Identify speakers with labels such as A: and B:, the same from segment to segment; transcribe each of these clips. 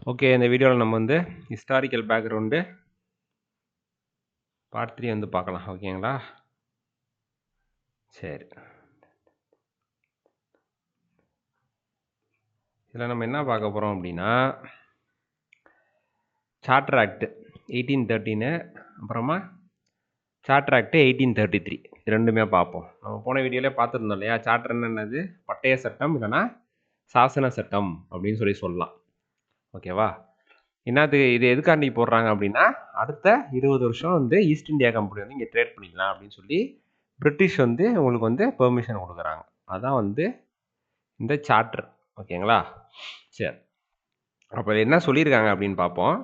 A: Okay, இந்த வீடியோவில் நம்ம வந்து ஹிஸ்டாரிக்கல் பேக்ரவுண்டு பார்ட் 3 வந்து பார்க்கலாம். ஓகேங்களா? சரி. இதில் நம்ம என்ன பார்க்க போகிறோம் அப்படின்னா, சார்ட்டர் ஆக்ட் 1813 அப்புறமா சார்ட்டர் ஆக்ட் 1833 இது ரெண்டுமே பார்ப்போம். நம்ம போன வீடியோவிலே பார்த்துருந்தோம் இல்லையா? சார்ட்டர் என்னது? பட்டய சட்டம் இல்லைன்னா சாசன சட்டம் அப்படின்னு சொல்லலாம். ஓகேவா? என்னது இது எதுக்காண்டி போடுறாங்க அப்படின்னா, அடுத்த 20 வருஷம் வந்து ஈஸ்ட் இந்தியா கம்பெனி வந்து இங்கே ட்ரேட் பண்ணிக்கலாம் அப்படின்னு சொல்லி பிரிட்டிஷ் வந்து உங்களுக்கு வந்து பெர்மிஷன் கொடுக்குறாங்க. அதான் வந்து இந்த சார்ட்டர். ஓகேங்களா? சரி, அப்போ என்ன சொல்லியிருக்காங்க அப்படின்னு பார்ப்போம்.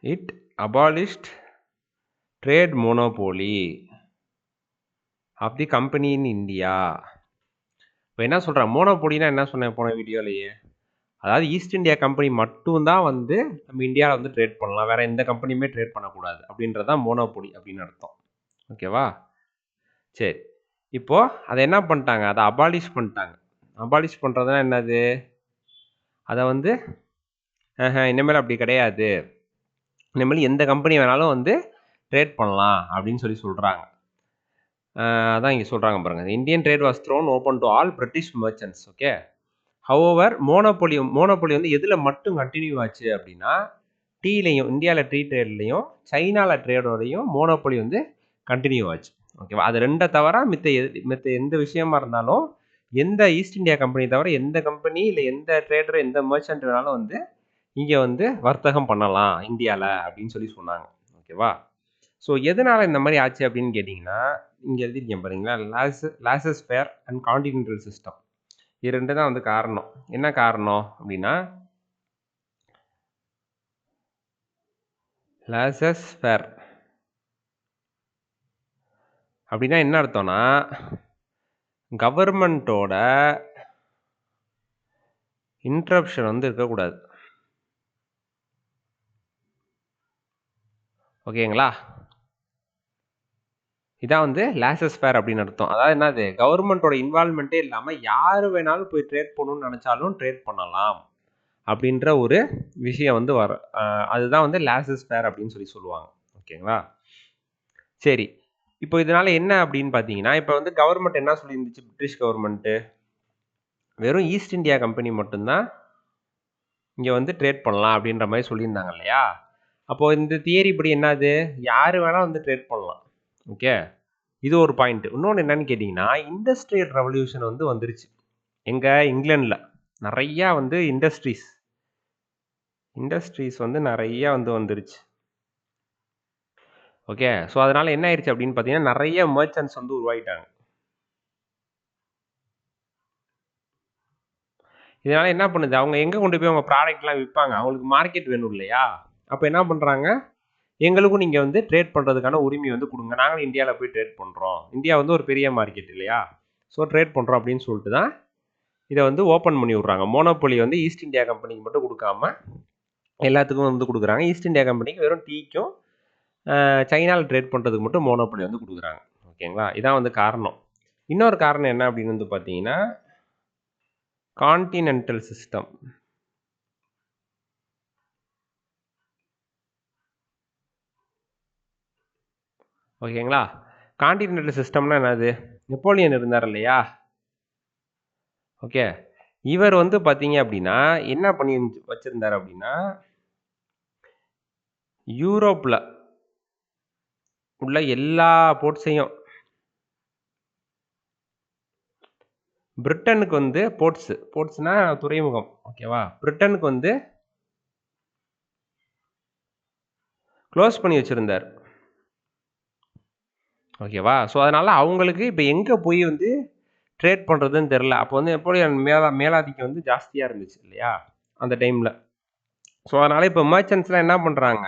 A: It abolished trade monopoly of the company in India. இப்போ என்ன சொல்கிறாங்க? மோனோபோலினா என்ன சொன்னேன் போன வீடியோலையே? அதாவது ஈஸ்ட் இந்தியா கம்பெனி மட்டும்தான் வந்து நம்ம இந்தியாவில் வந்து ட்ரேட் பண்ணலாம், வேற எந்த கம்பெனியுமே ட்ரேட் பண்ணக்கூடாது அப்படின்றதான் மோனோபோலி அப்படின்னு அர்த்தம். ஓகேவா? சரி, இப்போ அதை என்ன பண்ணிட்டாங்க? அதை அபாலிஷ் பண்ணிட்டாங்க. அபாலிஷ் பண்ணுறதுனா என்னது? அதை வந்து இனிமேல் அப்படி கிடையாது, இனிமேல் எந்த கம்பெனி வேணாலும் வந்து ட்ரேட் பண்ணலாம் அப்படின்னு சொல்கிறாங்க. அதான் இங்கே சொல்கிறாங்க பாருங்க. Indian trade was thrown open to all British merchants. Okay, however monopoly வந்து எதில் மட்டும் கண்டினியூ ஆச்சு அப்படின்னா, டீலையும், இந்தியாவில் டீ ட்ரேட்லையும் சைனாவில் ட்ரேடோடையும் மோனோபோலி வந்து கண்டினியூ ஆச்சு. ஓகேவா? அது ரெண்டை தவிர மித்த எந்த விஷயமா இருந்தாலும் எந்த ஈஸ்ட் இந்தியா கம்பெனி தவிர எந்த கம்பெனி இல்லை எந்த ட்ரேடர் எந்த மர்ச்சன்ட் வேணாலும் வந்து இங்கே வந்து வர்த்தகம் பண்ணலாம் இந்தியாவில் அப்படின்னு சொன்னாங்க. ஓகேவா? ஸோ எதனால் இந்த மாதிரி ஆச்சு அப்படின்னு கேட்டிங்கன்னா, இங்கே எழுதிருக்கேன் பாருங்களா, laissez faire and continental system. இது ரெண்டு தான் வந்து காரணம். என்ன காரணம் அப்படின்னா, லாசஸ் ஃபேர் அப்படின்னா என்ன அர்த்தம்னா, கவர்மெண்ட்டோட இன்ட்ரப்ஷன் வந்து இருக்கக்கூடாது. ஓகேங்களா? இதான் வந்து லாசஸ் ஃபேர் அப்படின்னு அர்த்தம். அதாவது என்னது? கவர்மெண்ட்டோட இன்வால்மெண்ட்டே இல்லாமல் யார் வேணாலும் போய் ட்ரேட் பண்ணணும்னு நினச்சாலும் ட்ரேட் பண்ணலாம் அப்படின்ற ஒரு விஷயம் வந்து அதுதான் வந்து லாசஸ் ஃபேர் அப்படின்னு சொல்லுவாங்க. ஓகேங்களா? சரி, இப்போ இதனால என்ன அப்படின்னு பார்த்தீங்கன்னா, இப்போ வந்து கவர்மெண்ட் என்ன சொல்லியிருந்துச்சு? பிரிட்டிஷ் கவர்மெண்ட்டு வெறும் ஈஸ்ட் இந்தியா கம்பெனி மட்டும்தான் இங்கே வந்து ட்ரேட் பண்ணலாம் அப்படின்ற மாதிரி சொல்லியிருந்தாங்க இல்லையா? அப்போது இந்த தியரி இப்படி என்னது? யார் வேணால் வந்து ட்ரேட் பண்ணலாம். ஓகே, இது ஒரு பாயிண்ட். இன்னொன்று என்னன்னு கேட்டிங்கன்னா, இண்டஸ்ட்ரியல் ரெவல்யூஷன் வந்து வந்துருச்சு. எங்கள் இங்கிலாண்டில் நிறையா வந்து இண்டஸ்ட்ரீஸ் வந்து நிறையா வந்து வந்துருச்சு. ஓகே, ஸோ அதனால் என்ன ஆயிடுச்சு அப்படின்னு பார்த்தீங்கன்னா, நிறைய மர்ச்சன்ட்ஸ் வந்து உருவாகிட்டாங்க. இதனால் என்ன பண்ணுது? அவங்க எங்கே கொண்டு போய் அவங்க ப்ராடக்ட்லாம் விற்பாங்க? அவங்களுக்கு மார்க்கெட் வேணும் இல்லையா? அப்போ என்ன பண்ணுறாங்க? எங்களுக்கும் நீங்கள் வந்து ட்ரேட் பண்ணுறதுக்கான உரிமை வந்து கொடுங்க, நாங்களும் இந்தியாவில் போய் ட்ரேட் பண்ணுறோம். இந்தியா வந்து ஒரு பெரிய மார்க்கெட் இல்லையா? ஸோ ட்ரேட் பண்ணுறோம் அப்படின்னு சொல்லிட்டு தான் இதை வந்து ஓப்பன் பண்ணி விட்றாங்க. மோனோபோலி வந்து ஈஸ்ட் இந்தியா கம்பெனிக்கு மட்டும் கொடுக்காம எல்லாத்துக்கும் வந்து கொடுக்குறாங்க. ஈஸ்ட் இந்தியா கம்பெனிக்கு வெறும் டீக்கும் சைனாவில் ட்ரேட் பண்ணுறதுக்கு மட்டும் மோனோபோலி வந்து கொடுக்குறாங்க. ஓகேங்களா? இதான் வந்து காரணம். இன்னொரு காரணம் என்ன அப்படின்னு வந்து பார்த்தீங்கன்னா, கான்டினென்டல் சிஸ்டம். ஓகேங்களா? கான்டினென்டல் சிஸ்டம்னா என்னது? நெப்போலியன் இருந்தார் இல்லையா? ஓகே, இவர் வந்து பார்த்தீங்க அப்படின்னா என்ன பண்ணி வச்சுருந்தார் அப்படின்னா, யூரோப்பில் உள்ள எல்லா போர்ட்ஸையும் பிரிட்டனுக்கு வந்து போர்ட்ஸ்னா துறைமுகம். ஓகேவா? பிரிட்டனுக்கு வந்து க்ளோஸ் பண்ணி வச்சுருந்தார். ஓகேவா? ஸோ அதனால் அவங்களுக்கு இப்போ எங்கே போய் வந்து ட்ரேட் பண்ணுறதுன்னு தெரில. அப்போ வந்து நெப்போலியன் மேலாதிக்கம் வந்து ஜாஸ்தியாக இருந்துச்சு இல்லையா அந்த டைமில். ஸோ அதனால் இப்போ மர்ச்சன்ட்ஸ்லாம் என்ன பண்ணுறாங்க?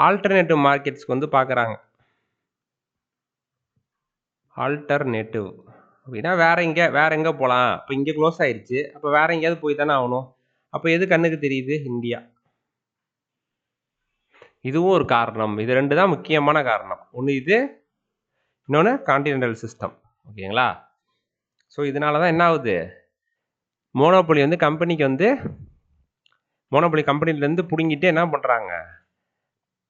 A: ஆல்டர்னேட்டிவ் மார்க்கெட்ஸ்க்கு வந்து பார்க்குறாங்க. ஆல்டர்னேட்டிவ் அப்படின்னா வேற எங்கே போகலாம்? இப்போ இங்கே க்ளோஸ் ஆயிடுச்சு, அப்போ வேற எங்கேயாவது போய் தானே ஆகணும். அப்போ எது கண்ணுக்கு தெரியுது? இந்தியா. இதுவும் ஒரு காரணம். இது ரெண்டு தான் முக்கியமான காரணம். ஒன்று இது, இன்னொன்று கான்டினென்டல் சிஸ்டம். ஓகேங்களா? ஸோ இதனால தான் என்ன ஆகுது? மோனோபோலி வந்து கம்பெனிக்கு வந்து மோனோபொலி கம்பெனிலேருந்து பிடுங்கிட்டு என்ன பண்ணுறாங்க,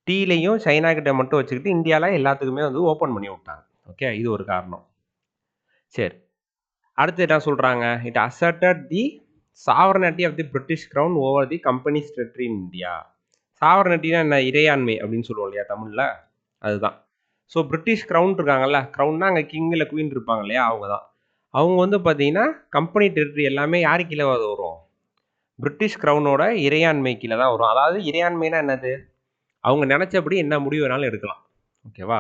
A: டீலையும் சைனா கிட்ட மட்டும் வச்சுக்கிட்டு இந்தியாவில் எல்லாத்துக்குமே வந்து ஓப்பன் பண்ணி விட்டாங்க. ஓகே, இது ஒரு காரணம். சரி, அடுத்து என்ன சொல்கிறாங்க, it asserted the sovereignty of the British crown over the company's territory in India. சாவர்னிட்டினா என்ன, இறையாண்மை அப்படின்னு சொல்லுவோம் இல்லையா தமிழில், அதுதான். ஸோ பிரிட்டிஷ் க்ரௌன் இருக்காங்கல்ல, க்ரௌன்னா அங்கே கிங் இல்லை குயின் இருப்பாங்க இல்லையா, அவங்க தான். அவங்க வந்து பார்த்தீங்கன்னா கம்பெனி டெரிட்டரி எல்லாமே யாரு கீழே வரும், பிரிட்டிஷ் க்ரௌனோட இறையாண்மை கீழே தான் வரும். அதாவது இறையாண்மைனா என்னது, அவங்க நினச்சபடி என்ன முடிவு வேணாலும் எடுக்கலாம். ஓகேவா.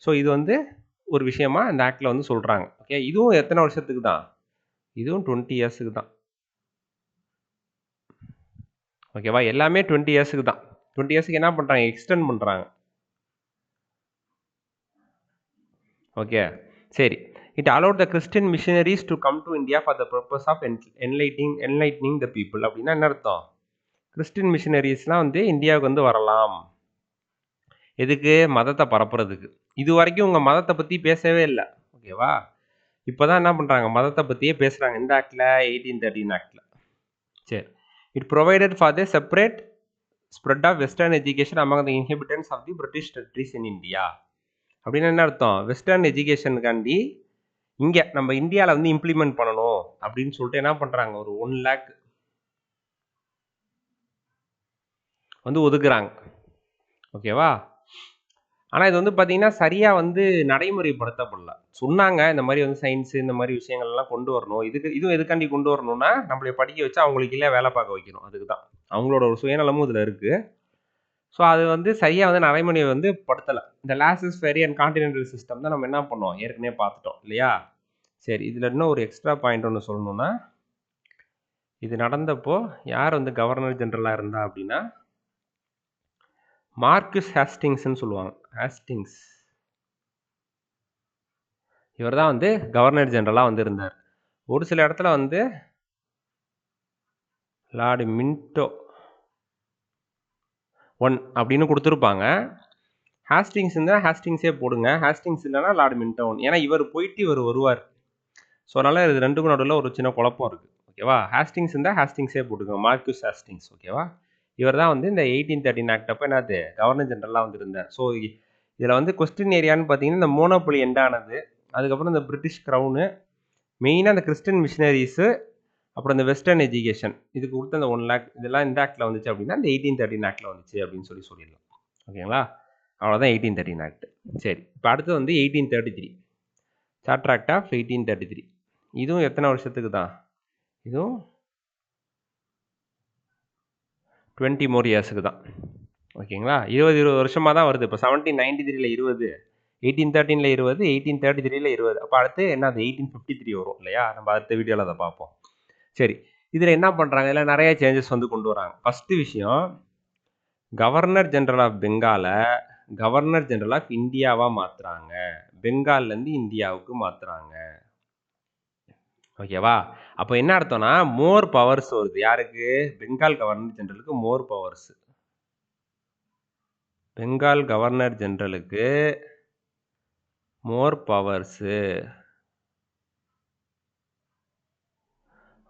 A: ஸோ இது வந்து ஒரு விஷயமா இந்த ஆக்டில் வந்து சொல்கிறாங்க. ஓகே, இதுவும் எத்தனை வருஷத்துக்கு தான், இதுவும் 20 இயர்ஸுக்கு தான். ஓகேவா, எல்லாமே 20 இயர்ஸுக்கு தான். 20 இயர்ஸுக்கு என்ன பண்ணுறாங்க, எக்ஸ்டெண்ட் பண்ணுறாங்க. ஓகே, சரி. It allowed the Christian missionaries to come to India for the purpose of enlightening the people. அப்படின்னா என்ன அர்த்தம், கிறிஸ்டியன் மிஷனரிஸ்லாம் வந்து இந்தியாவுக்கு வந்து வரலாம். எதுக்கு, மதத்தை பரப்புறதுக்கு. இது வரைக்கும் உங்கள் மதத்தை பற்றி பேசவே இல்லை. ஓகேவா, இப்போ தான் என்ன பண்ணுறாங்க, மதத்தை பற்றியே பேசுகிறாங்க இந்த ஆக்டில், 1813 ஆக்டில். சரி, it provided for the separate spread of western education among the inhabitants of the British territories in India. அப்படின்னு என்ன அர்த்தம், வெஸ்டர்ன் எஜுகேஷனுக்காண்டி இங்கே நம்ம இந்தியாவில் வந்து இம்ப்ளிமெண்ட் பண்ணணும் அப்படின்னு சொல்லிட்டு என்ன பண்ணுறாங்க, ஒரு 1 lakh வந்து ஒதுக்குறாங்க. ஓகேவா, ஆனால் இது வந்து பார்த்தீங்கன்னா சரியாக வந்து நடைமுறைப்படுத்தப்படல. சொன்னாங்க இந்த மாதிரி வந்து சயின்ஸு இந்த மாதிரி விஷயங்கள்லாம் கொண்டு வரணும். இதுவும் எதுக்காண்டி கொண்டு வரணும்னா, நம்மளை படிக்க வச்சு அவங்களுக்கு இல்லை வேலை பார்க்க வைக்கணும். அதுக்கு தான் அவங்களோட ஒரு சுயநலமும் இதில் இருக்குது. ஸோ அது வந்து சரியாக வந்து நடைமுறை வந்து படுத்தலை. இந்த losses ferry and continental system தான் நம்ம என்ன பண்ணோம், ஏற்கனவே பார்த்துட்டோம் இல்லையா. சரி, இதில் இன்னும் ஒரு எக்ஸ்ட்ரா பாயிண்ட் ஒன்று சொல்லணும்னா, இது நடந்தப்போ யார் வந்து கவர்னர் ஜெனரலாக இருந்தா அப்படின்னா, மார்க்யூஸ் ஹேஸ்டிங்ஸ்ன்னு சொல்லுவாங்க. ஹேஸ்டிங்ஸ் இவர் தான் வந்து கவர்னர் ஜெனரலாக வந்து இருந்தார். ஒரு சில இடத்துல வந்து லார்டு மின்டோ 1 அப்படின்னு கொடுத்துருப்பாங்க. ஹேஸ்டிங்ஸ் இருந்தால் ஹேஸ்டிங்ஸே போடுங்க, ஹேஸ்டிங்ஸ் இல்லைன்னா லார்டு மின்டோ 1. ஏன்னா இவர் போயிட்டு இவர் வருவார். ஸோ அதனால் இது ரெண்டுக்கும் நடுவில் ஒரு சின்ன குழப்பம் இருக்குது. ஓகேவா, ஹேஸ்டிங்ஸ் இருந்தால் ஹேஸ்டிங்ஸே போட்டுக்கோங்க, மார்க்யூஸ் ஹேஸ்டிங்ஸ். ஓகேவா, இவர் தான் வந்து இந்த 1813 ஆக்ட் அப்போ என்னது கவர்னர் ஜெனரலாக வந்து இருந்தார். ஸோ இதில் வந்து கொஸ்டின் ஏரியான்னு பார்த்தீங்கன்னா இந்த மோனோபொலி எண்டானது, அதுக்கப்புறம் இந்த பிரிட்டிஷ் க்ரௌனு, மெயினாக இந்த கிறிஸ்டின் மிஷினரிஸு, அப்புறம் இந்த வெஸ்டர்ன் எஜுகேஷன், இதுக்கு கொடுத்த அந்த 1 lakh இதெல்லாம் இந்த ஆக்டில் வந்துச்சு அப்படின்னா இந்த 1813 ஆக்டில் வந்துச்சு அப்படின்னு சொல்லிடலாம். ஓகேங்களா, அவ்வளோதான் 1813 ஆக்ட். சரி, இப்போ அடுத்து வந்து 1833 சார்ட்டர் ஆக்ட் ஆஃப் 1833. இதுவும் எத்தனை வருஷத்துக்கு தான், இதுவும் 20 more இயர்ஸுக்கு தான். ஓகேங்களா, 20 வருஷமாக தான் வருது. இப்போ 1793 20, 1813 20, 1833 20. அப்போ அடுத்து என்ன, அது 1853 வரும் இல்லையா. நம்ம அடுத்த வீடியோவில் அதை பார்ப்போம். சரி, இதில் என்ன பண்ணுறாங்க, இதில் நிறைய சேஞ்சஸ் வந்து கொண்டு வராங்க. ஃபஸ்ட்டு விஷயம், கவர்னர் ஜெனரல் ஆஃப் பெங்காலை கவர்னர் ஜெனரல் ஆஃப் இந்தியாவாக மாற்றுறாங்க. பெங்கால்லேருந்து இந்தியாவுக்கு மாற்றுறாங்க. ஓகேவா, அப்போ என்ன அர்த்தம்னா மோர் பவர்ஸ் வருது. யாருக்கு, பெங்கால் கவர்னர் ஜெனரலுக்கு மோர் பவர்ஸ். பெங்கால் கவர்னர் ஜெனரலுக்கு மோர் பவர்ஸு.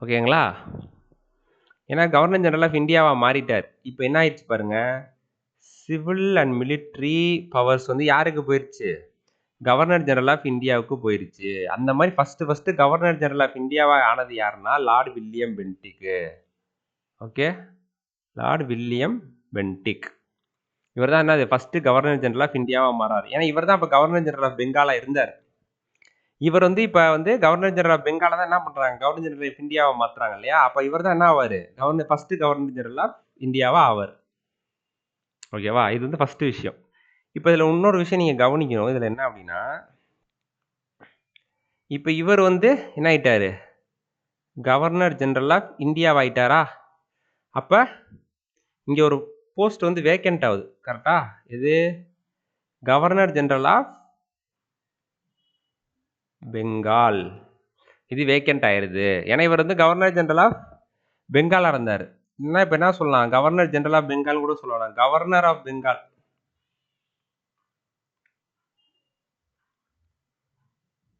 A: ஓகேங்களா, ஏன்னா கவர்னர் ஜெனரல் ஆஃப் இந்தியாவாக மாறிட்டார். இப்போ என்ன ஆயிடுச்சு பாருங்க, சிவில் அண்ட் மிலிட்ரி பவர்ஸ் வந்து யாருக்கு போயிடுச்சு, கவர்னர் ஜெனரல் ஆஃப் இந்தியாவுக்கு போயிடுச்சு. அந்த மாதிரி ஃபஸ்ட்டு கவர்னர் ஜெனரல் ஆஃப் இந்தியாவாக ஆனது யாருன்னா Lord William Bentinck. Okay, Lord William Bentinck இவர் தான் என்னது ஃபஸ்ட்டு கவர்னர் ஜெனரல் ஆஃப் இந்தியாவாக மாறாரு. ஏன்னா இவர் தான் இப்போ கவர்னர் ஜெனரல் ஆஃப் பெங்காலாக இருந்தார். இவர் வந்து இப்போ வந்து கவர்னர் ஜெனரல் ஆஃப் பெங்காலை தான் என்ன பண்ணுறாங்க, கவர்னர் ஜெனரல் ஆஃப் இந்தியாவை மாற்றுறாங்க இல்லையா. அப்போ இவர் தான் என்ன ஆவார், ஃபஸ்ட்டு கவர்னர் ஜெனரல் ஆஃப் இந்தியாவாக ஆவார். ஓகேவா, இது வந்து ஃபஸ்ட்டு விஷயம். இப்போ இதில் இன்னொரு விஷயம் நீங்கள் கவனிக்கணும். இதில் என்ன அப்படின்னா, இப்போ இவர் வந்து என்ன ஆயிட்டாரு, கவர்னர் ஜெனரல் ஆஃப் இந்தியாவாயிட்டாரா. அப்போ இங்கே ஒரு போஸ்ட் வந்து வேக்கண்ட் ஆகுது. கரெக்டா, இது கவர்னர் ஜெனரல் ஆஃப் பெங்கால், இது வேக்கண்ட் ஆயிடுது. ஏன்னா இவர் வந்து கவர்னர் ஜெனரல் ஆஃப் பெங்காலாக இருந்தார். இல்லைன்னா இப்போ என்ன சொல்லலாம், கவர்னர் ஜெனரல் ஆஃப் பெங்கால் கூட சொல்லலாம், கவர்னர் ஆஃப் பெங்கால்.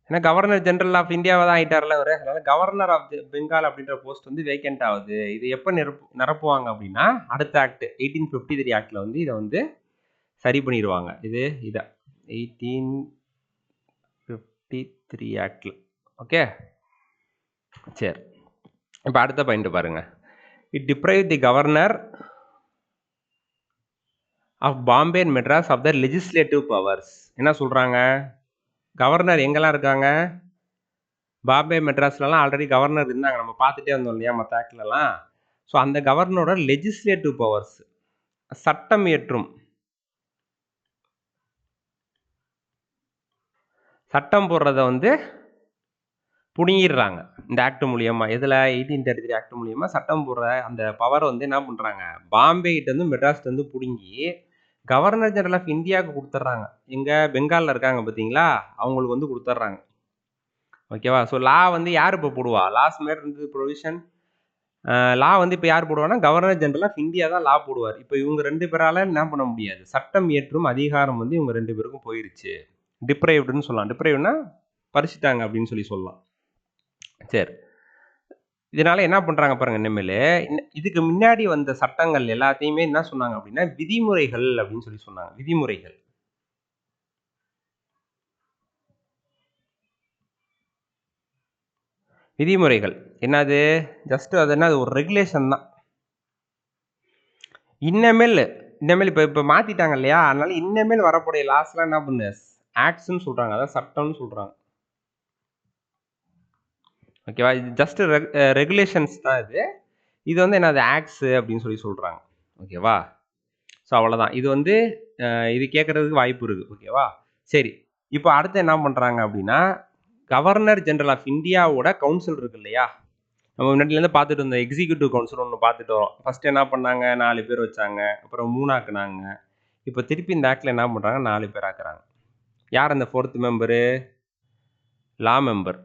A: ஏன்னா கவர்னர் ஜெனரல் ஆஃப் இந்தியாவை தான் ஆகிட்டார்ல அவர். அதனால கவர்னர் ஆஃப் பெங்கால் அப்படின்ற போஸ்ட் வந்து வேக்கண்ட் ஆகுது. இது எப்போ நிரப்புவாங்க அப்படின்னா அடுத்த ஆக்ட் 1853 ஆக்டில் வந்து இதை வந்து சரி பண்ணிடுவாங்க. இதை 1853 ஆக்டில். ஓகே, சரி. இப்போ அடுத்த பாயிண்ட் பாருங்க. It deprive the governor of Bombay and Madras of the legislative powers. என்ன சொல்கிறாங்க? கவர்னர் எங்கெல்லாம் இருக்காங்க? பாம்பே மெட்ராஸ்லலாம் ஆல்ரெடி கவர்னர் இருந்தாங்க, நம்ம பார்த்துட்டே வந்தோம் இல்லையா மற்ற ஆக்ட்லலாம். ஸோ அந்த கவர்னரோட லெஜிஸ்லேட்டிவ் பவர்ஸ், சட்டம் இயற்றும், சட்டம் போடுறத வந்து புடுங்கிடுறாங்க இந்த ஆக்ட் மூலியமாக. இதில் 1833 ஆக்ட் மூலியமாக சட்டம் போடுற அந்த பவர் வந்து என்ன பண்ணுறாங்க, பாம்பேகிட்டேருந்து மெட்ராஸ்லேருந்து பிடுங்கி கவர்னர் ஜெனரல் ஆஃப் இந்தியாவுக்கு கொடுத்துட்றாங்க. எங்கே பெங்காலில் இருக்காங்க பார்த்தீங்களா, அவங்களுக்கு வந்து கொடுத்துட்றாங்க. ஓகேவா? ஸோ லா வந்து யார் இப்போ போடுவா? லாஸ் மேட் இருந்து ப்ரொவிஷன் லா வந்து இப்போ யார் போடுவான்னா கவர்னர் ஜெனரல் ஆஃப் இந்தியா தான் லா போடுவார். இப்போ இவங்க 2 பேரால் என்ன பண்ண முடியாது, சட்டம் இயற்றும் அதிகாரம் வந்து இவங்க 2 பேருக்கும் போயிருச்சு. டிப்ரைவ்டுன்னு சொல்லலாம். டிப்ரைவ்னா பறிச்சிட்டாங்க அப்படின்னு சொல்லலாம். சரி, இதனால என்ன பண்ணுறாங்க பாருங்க. இனிமேல் இதுக்கு முன்னாடி வந்த சட்டங்கள் எல்லாத்தையுமே என்ன சொன்னாங்க அப்படின்னா விதிமுறைகள் அப்படின்னு சொன்னாங்க. விதிமுறைகள் விதிமுறைகள் என்னது? ஜஸ்ட் அது என்ன, ஒரு ரெகுலேஷன் தான். இன்னமேல் இப்போ மாற்றிட்டாங்க இல்லையா, அதனால இன்னமேல் வரக்கூடிய லாஸ்லாம் என்ன பண்ணு, ஆக்ட்ஸ்ன்னு சொல்கிறாங்க, அதாவது சட்டம்னு சொல்கிறாங்க. ஓகேவா? இது ஜஸ்ட் ரெகுலேஷன்ஸ் தான். இது வந்து என்னது, ஆக்ட்ஸ் அப்படின்னு சொல்கிறாங்க. ஓகேவா? ஸோ அவ்வளோதான். இது வந்து இது கேட்குறதுக்கு வாய்ப்பு இருக்குது. ஓகேவா? சரி, இப்போ அடுத்து என்ன பண்ணுறாங்க அப்படின்னா கவர்னர் ஜெனரல் ஆஃப் இந்தியாவோட கவுன்சில் இருக்கு இல்லையா, நம்ம முன்னாடிலேருந்து பார்த்துட்டு இருந்தோம். எக்ஸிக்யூட்டிவ் கவுன்சில் ஒன்று பார்த்துட்டு வரோம். ஃபஸ்ட்டு என்ன பண்ணாங்க, 4 பேர் வச்சாங்க, அப்புறம் 3 ஆக்குனாங்க. இப்போ திருப்பி இந்த ஆக்டில் என்ன பண்ணுறாங்க, 4 பேர் ஆக்குறாங்க. யார் அந்த 4th மெம்பரு? லா மெம்பர்.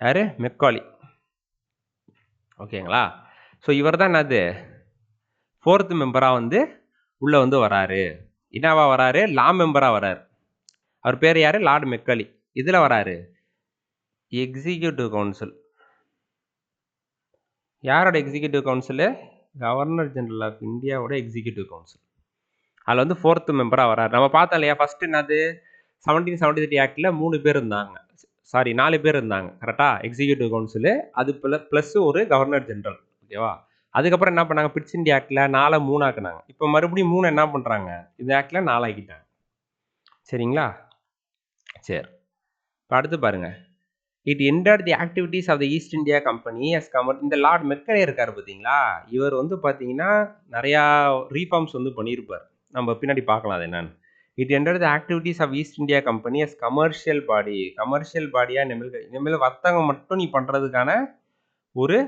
A: யார்? மெக்காலி. ஓகேங்களா? ஸோ இவர் தான் என்னது 4th மெம்பராக வந்து உள்ளே வந்து வராரு. என்னவா வராரு? லா மெம்பராக வராரு. அவர் பேர் யார்? Lord Macaulay. இதில் வராரு எக்ஸிக்யூட்டிவ் கவுன்சில். யாரோட executive council? Governor general of இந்தியாவோட எக்ஸிக்யூட்டிவ் கவுன்சில். அதில் வந்து 4th மெம்பராக வராரு. நம்ம பார்த்தோம் இல்லையா, ஃபஸ்ட்டு என்னது 1773 ஆக்டில் 3 பேர் இருந்தாங்க, சாரி 4 பேர் இருந்தாங்க கரெக்டாக, எக்ஸிக்யூட்டிவ் கவுன்சிலு. அது ப்ளஸ் ஒரு கவர்னர் ஜெனரல். ஓகேவா? அதுக்கப்புறம் என்ன பண்ணாங்க, பிட்ஸ் இந்தியா ஆக்டில் 4 3 ஆக்குனாங்க. இப்போ மறுபடியும் 3 என்ன பண்ணுறாங்க, இந்த ஆக்டில் 4 ஆக்கிட்டாங்க. சரிங்களா? சரி, இப்போ அடுத்து பாருங்க. It entered the activities of the East India Company as இந்த லார்ட் மெக்கலே இருக்கார் பார்த்தீங்களா, இவர் வந்து பார்த்தீங்கன்னா நிறையா ரீஃபார்ம்ஸ் வந்து பண்ணியிருப்பார். நம்ம பின்னாடி பார்க்கலாம் அது என்னன்னு. It entered the activities of East India Company as commercial body. Commercial பாடியாக இனிமேல் வர்த்தகம் மட்டும் நீ பண்ணுறதுக்கான ஒரு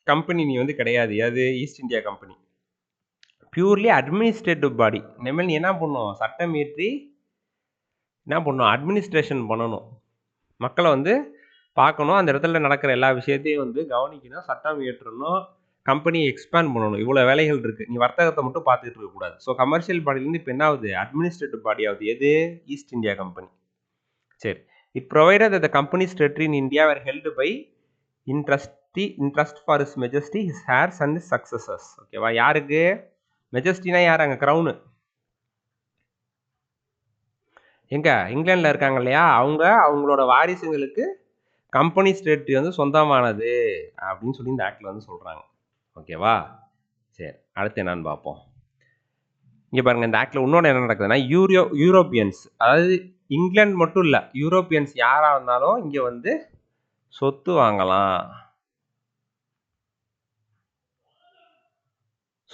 A: கம்பெனி நீ வந்து கிடையாது. அது East India Company purely administrative body. இனிமேல் நீ என்ன பண்ணணும், சட்டம் இயற்றி என்ன பண்ணணும், அட்மினிஸ்ட்ரேஷன் பண்ணணும், மக்களை வந்து பார்க்கணும், அந்த இடத்துல நடக்கிற எல்லா விஷயத்தையும் வந்து கவனிக்கணும், சட்டம் இயற்றணும், கம்பெனியை எக்ஸ்பேண்ட் பண்ணணும். இவ்வளோ வேலைகள் இருக்குது, நீ வர்த்தகத்தை மட்டும் பார்த்துட்டு இருக்கக்கூடாது. ஸோ கமர்ஷியல் பாடியிலேருந்து இப்போ என்ன ஆகுது, அட்மினிஸ்ட்ரேட்டிவ் பாடி ஆகுது. எது? East India Company. சரி, it provided the company's territory in India were held by in trust for his majesty his heirs and his successors. ஓகேவா? யாருக்கு? மெஜஸ்டினா யார்? அங்கே க்ரௌனு. எங்க இங்கிலாண்டில் இருக்காங்க இல்லையா, அவங்களோட வாரிசுங்களுக்கு கம்பெனி ஸ்டேட் வந்து சொந்தமானது அப்படின்னு இந்த ஆக்டில் வந்து சொல்கிறாங்க. ஓகேவா? சரி, அடுத்து என்னன்னு பார்ப்போம். இங்கே பாருங்கள், இந்த ஆக்டில் இன்னொன்று என்ன நடக்குதுன்னா யூரோப்பியன்ஸ், அதாவது இங்கிலாந்து மட்டும் இல்லை, யூரோப்பியன்ஸ் யாராக இருந்தாலும் இங்கே வந்து சொத்து வாங்கலாம்,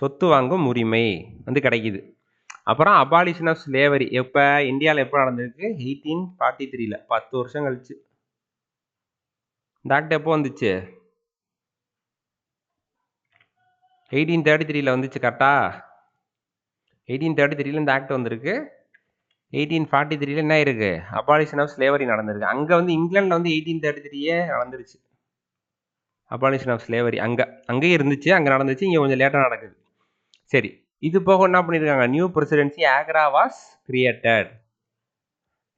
A: சொத்து வாங்கும் உரிமை வந்து கிடைக்குது. அப்புறம் அபாலிஷன் ஆஃப் ஸ்லேவரி எப்போ இந்தியாவில் எப்போ நடந்திருக்கு? 1843. 10 வருஷம் கழிச்சு. இந்த ஆக்ட் எப்போ வந்துச்சு? 1833 வந்துச்சு கரெக்டா? 1833 இந்த ஆக்ட் வந்திருக்கு. 1843 என்ன இருக்கு, அபாலிஷன் ஆஃப் ஸ்லேவரி நடந்திருக்கு. அங்கே வந்து இங்கிலாண்டில் வந்து 1833 நடந்துருச்சு அபாலிஷன் ஆஃப் ஸ்லேவரி. அங்கேயே இருந்துச்சு, அங்கே நடந்துச்சு, இங்கே கொஞ்சம் லேட்டாக நடக்குது. சரி, இது போக என்ன பண்ணியிருக்காங்க, new presidency Agra was created.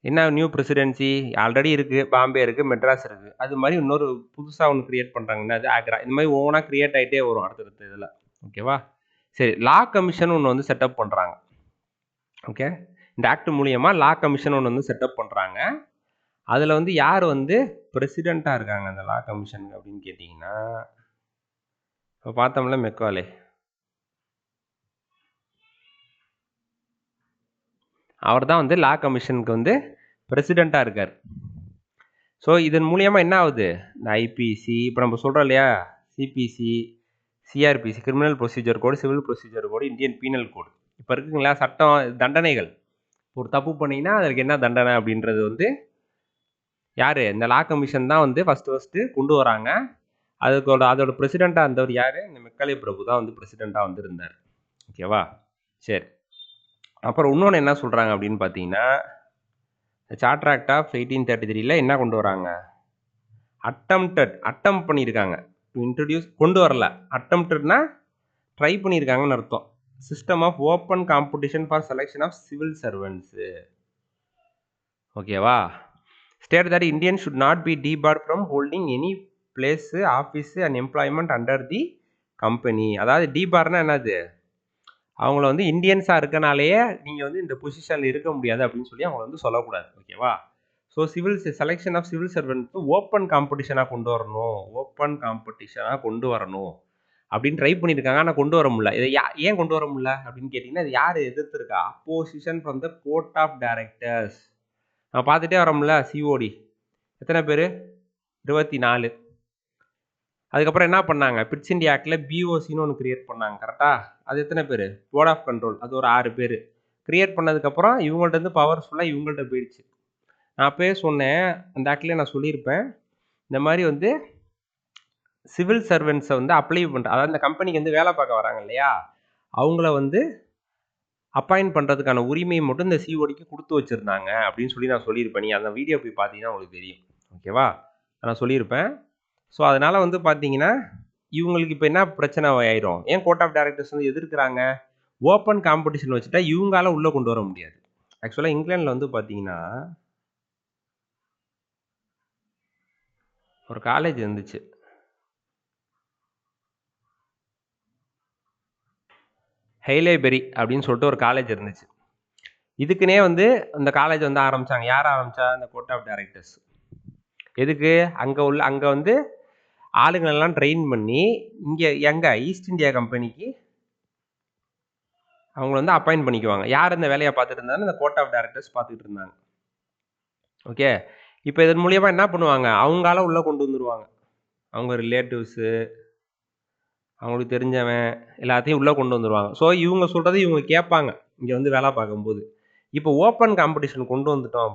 A: என்ன நியூ பிரசிடென்சி ஆல்ரெடி இருக்குது, பாம்பே இருக்குது, மெட்ராஸ் இருக்குது. அது மாதிரி இன்னொரு புதுசாக ஒன்று க்ரியேட் பண்ணுறாங்கன்னா அது ஆக்ரா. இந்த மாதிரி ஒவ்வொன்றா க்ரியேட் ஆகிட்டே வரும் அடுத்தடுத்த இதில். ஓகேவா? சரி, லா கமிஷன் ஒன்று வந்து செட்டப் பண்ணுறாங்க. ஓகே, இந்த ஆக்ட் மூலியமா லா கமிஷன் ஒன்று வந்து செட்டப் பண்ணுறாங்க. அதில் வந்து யார் வந்து பிரசிடெண்ட்டாக இருக்காங்க அந்த லா கமிஷன் அப்படின்னு கேட்டிங்கன்னா, இப்போ பார்த்தோம்ல மெக்காலே, அவர் தான் வந்து லா கமிஷனுக்கு வந்து பிரசிடெண்ட்டாக இருக்கார். ஸோ இதன் மூலியமாக என்ன ஆகுது, இந்த ஐபிசி, இப்போ நம்ம சொல்கிறோம் இல்லையா, CPC, CrPC, criminal procedure code, civil procedure code, Indian penal code, இப்போ இருக்குங்களா சட்டம், தண்டனைகள். ஒரு தப்பு பண்ணிங்கன்னா அதற்கு என்ன தண்டனை அப்படின்றது வந்து யார், இந்த லா கமிஷன் தான் வந்து ஃபஸ்ட்டு கொண்டு வராங்க. அதோட பிரசிடெண்ட்டாக இருந்தவர் யார், இந்த மெக்காலே பிரபு தான் வந்து பிரசிடெண்ட்டாக வந்து இருந்தார். ஓகேவா? சரி, அப்புறம் இன்னொன்று என்ன சொல்கிறாங்க அப்படின்னு பார்த்தீங்கன்னா, சார்ட்டர் ஆக்ட் ஆஃப் 1833 என்ன கொண்டு வராங்க, அட்டம் பண்ணியிருக்காங்க. இன்ட்ரடியூஸ் கொண்டு வரல, அட்டம்ப்டட்னா ட்ரை பண்ணியிருக்காங்கன்னு அர்த்தம். System of open competition for selection of civil servants. ஓகேவா? State that Indian should not be debarred from holding any place, office and employment under the company. அதாவது டிபார்னா என்னது, அவங்கள வந்து இந்தியன்ஸாக இருக்கனாலேயே நீங்கள் வந்து இந்த பொசிஷனில் இருக்க முடியாது அப்படின்னு சொல்லி அவங்கள வந்து சொல்லக்கூடாது. ஓகேவா? So selection of civil servant open காம்படிஷனாக கொண்டு வரணும் அப்படின்னு ட்ரை பண்ணியிருக்காங்க. ஆனால் கொண்டு வர முடியல. இதை ஏன் கொண்டு வர முடியல அப்படின்னு கேட்டிங்கன்னா, இது யார் எதிர்த்துருக்கா, opposition from the court of directors. நம்ம பார்த்துட்டே வரோம்ல, சிஓடி எத்தனை பேர், 24. அதுக்கப்புறம் என்ன பண்ணாங்க, பிட்ஸ் இண்டியா ஆக்டில் பிஓசின்னு ஒன்று கிரியேட் பண்ணாங்க. கரெக்டாக? அது எத்தனை பேர், போர்ட் ஆஃப் கண்ட்ரோல், அது ஒரு 6 பேர். கிரியேட் பண்ணதுக்கப்புறம் இவங்கள்ட்ட இருந்து பவர்ஸ் ஃபுல்லாக இவங்கள்ட்ட போயிடுச்சு. நான் அப்போயே சொன்னேன், அந்த ஆக்டில் நான் சொல்லியிருப்பேன், இந்த மாதிரி வந்து சிவில் சர்வெண்ட்ஸை வந்து அப்ளை பண்ணுற, அதாவது இந்த கம்பெனிக்கு வந்து வேலை பார்க்க வராங்க இல்லையா, அவங்கள வந்து அப்பாயிண்ட் பண்ணுறதுக்கான உரிமையை மட்டும் இந்த சிஓடிக்கு கொடுத்து வச்சுருந்தாங்க அப்படின்னு சொல்லி நான் சொல்லியிருப்பேன். நீங்கள் அந்த வீடியோ போய் பார்த்தீங்கன்னா உங்களுக்கு தெரியும். ஓகேவா? நான் சொல்லியிருப்பேன். ஸோ அதனால் வந்து பார்த்தீங்கன்னா, இவங்களுக்கு இப்போ என்ன பிரச்சனை ஆயிரும், ஏன் கோர்ட் ஆஃப் டைரக்டர்ஸ் வந்து எதிர்க்கிறாங்க, ஓப்பன் காம்படிஷன் வச்சுட்டா இவங்களால உள்ளே கொண்டு வர முடியாது. ஆக்சுவலாக இங்கிலாண்டில் வந்து பார்த்தீங்கன்னா ஒரு காலேஜ் இருந்துச்சு, ஹெய்லேபெரி அப்படின்னு சொல்லிட்டு ஒரு காலேஜ் இருந்துச்சு. இதுக்குன்னே வந்து அந்த காலேஜ் வந்து ஆரம்பித்தாங்க. யார் ஆரம்பித்தா, இந்த கோர்ட் ஆஃப் டைரக்டர்ஸ். எதுக்கு, அங்கே வந்து ஆளுங்களெல்லாம் ட்ரெயின் பண்ணி இங்கே ஈஸ்ட் இந்தியா கம்பெனிக்கு அவங்கள வந்து அப்பாயிண்ட் பண்ணிக்குவாங்க. யார் இந்த வேலையை பார்த்துட்டு இருந்தாலும் இந்த கோர்ட் ஆஃப் டைரக்டர்ஸ் பார்த்துட்டு இருந்தாங்க. ஓகே, இப்போ இதன் மூலியமாக என்ன பண்ணுவாங்க, அவங்களால உள்ளே கொண்டு வந்துடுவாங்க. அவங்க ரிலேட்டிவ்ஸு, அவங்களுக்கு தெரிஞ்சவன் எல்லாத்தையும் உள்ளே கொண்டு வந்துடுவாங்க. ஸோ இவங்க சொல்கிறது இவங்க கேட்பாங்க இங்கே வந்து வேலை பார்க்கும்போது. இப்போ ஓப்பன் காம்படிஷன் கொண்டு வந்துட்டோம்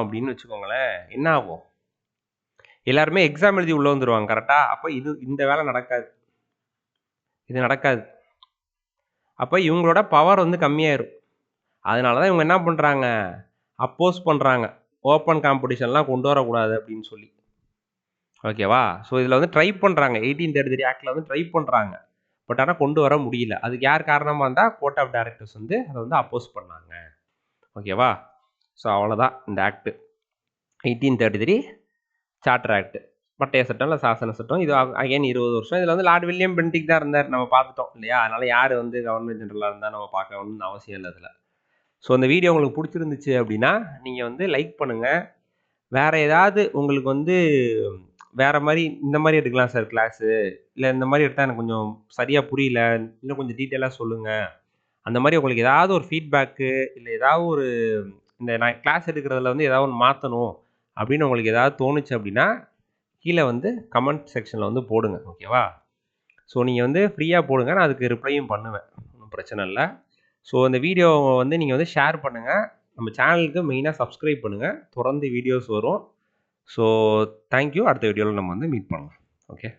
A: அப்படின்னு வச்சுக்கோங்களேன், என்ன ஆகும், எல்லாருமே எக்ஸாம் எழுதி உள்ளே வந்துடுவாங்க. கரெக்டாக? அப்போ இந்த வேலை நடக்காது, இது நடக்காது. அப்போ இவங்களோட பவர் வந்து கம்மியாயிரும். அதனால தான் இவங்க என்ன பண்ணுறாங்க, அப்போஸ் பண்ணுறாங்க, ஓப்பன் காம்படிஷன்லாம் கொண்டு வரக்கூடாது அப்படின்னு சொல்லி. ஓகேவா? ஸோ இதில் வந்து ட்ரை பண்ணுறாங்க, 1833 ஆக்டில் வந்து ட்ரை பண்ணுறாங்க. பட் ஆனால் கொண்டு வர முடியல. அதுக்கு யார் காரணமாக இருந்தால், கோர்ட் ஆஃப் டைரக்டர்ஸ் வந்து அதை வந்து அப்போஸ் பண்ணாங்க. ஓகேவா? ஸோ அவ்வளோதான் இந்த ஆக்ட் 1833 சார்ட்டர் ஆக்ட், பட்டய சட்டம் இல்லை சாசன சட்டம். இது அகைன் 20 வருஷம். இதில் வந்து லார்ட் வில்லியம் பென்டிக் தான் இருந்தார், நம்ம பார்த்துட்டோம் இல்லையா? அதனால் யார் வந்து கவர்னர் ஜெனரலாக இருந்தால் நம்ம பார்க்கணும்னு அவசியம் இல்லை அதில். ஸோ இந்த வீடியோ உங்களுக்கு பிடிச்சிருந்துச்சு அப்படின்னா நீங்கள் வந்து லைக் பண்ணுங்கள். வேறு ஏதாவது உங்களுக்கு வந்து வேறு மாதிரி இந்த மாதிரி எடுக்கலாம் சார் கிளாஸு, இல்லை இந்த மாதிரி எடுத்தால் எனக்கு கொஞ்சம் சரியாக புரியல, இன்னும் கொஞ்சம் டீட்டெயிலாக சொல்லுங்கள், அந்த மாதிரி உங்களுக்கு ஏதாவது ஒரு ஃபீட்பேக்கு, இல்லை ஏதாவது ஒரு இந்த நான் கிளாஸ் எடுக்கிறதுல வந்து ஏதாவது ஒன்று மாற்றணும் அப்படின்னு உங்களுக்கு ஏதாவது தோணுச்சு அப்படின்னா கீழே வந்து கமெண்ட் செக்ஷனில் வந்து போடுங்க. ஓகேவா? ஸோ நீங்கள் வந்து ஃப்ரீயாக போடுங்க, நான் அதுக்கு ரிப்ளையும் பண்ணுவேன், ஒன்றும் பிரச்சனை இல்லை. ஸோ இந்த வீடியோவை வந்து நீங்கள் வந்து ஷேர் பண்ணுங்கள். நம்ம சேனலுக்கு மெயினாக சப்ஸ்கிரைப் பண்ணுங்கள், தொடர்ந்து வீடியோஸ் வரும். So thank you. அடுத்த வீடியோவில் நம்ம வந்து மீட் பண்ணலாம். ஓகே.